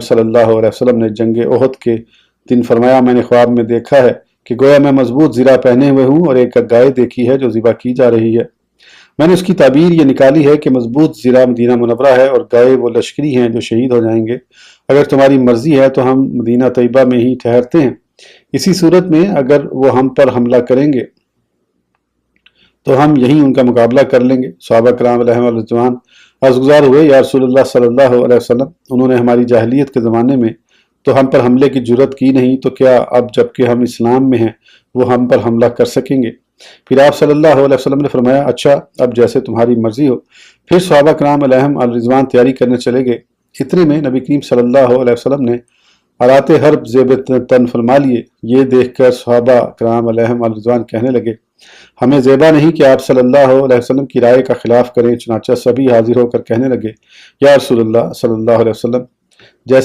صلی اللہ علیہ وسلم نے جنگ احد کے دن فرمایا، میں نے خواب میں دیکھا ہے کہ گویا میں مضبوط زرہ پہنے ہوئے ہوں اور ایک گائے دیکھی ہے جو ذبح کی جا رہی ہے۔ میں نے اس کی تعبیر یہ نکالی ہے کہ مضبوط زرہ مدینہ منورہ ہے اور گائے وہ لشکری ہیں جو شہید ہو جائیں گے۔ اگر تمہاری مرضی ہے تو ہم مدینہ طیبہ میں ہی ٹھہرتے ہیں، اسی صورت میں اگر وہ ہم پر حملہ کریں گے تو ہم یہیں ان کا مقابلہ کر لیں گے۔ صحابہ کرام علیہم الرضوان عرض گزار ہوئے، یا رسول اللہ صلی اللہ علیہ وسلم، انہوں نے ہماری جاہلیت کے زمانے میں تو ہم پر حملے کی جرت کی نہیں، تو کیا اب جب کہ ہم اسلام میں ہیں وہ ہم پر حملہ کر سکیں گے؟ پھر آپ صلی اللہ علیہ وسلم نے فرمایا، اچھا اب جیسے تمہاری مرضی ہو۔ پھر صحابہ کرام علیہم الرضوان تیاری کرنے چلے گئے۔ اتنے میں نبی کریم صلی اللہ علیہ وسلم نے آلات حرب زیب تن فرما لیے۔ یہ دیکھ کر صحابہ کرام علیہم الرضوان کہنے لگے، ہمیں زیبا نہیں کہ آپ صلی اللہ علیہ وسلم کی رائے کا خلاف کریں۔ چنانچہ سبھی حاضر ہو کر کہنے لگے، یا رسول اللہ صلی اللہ علیہ وسلم، جیسے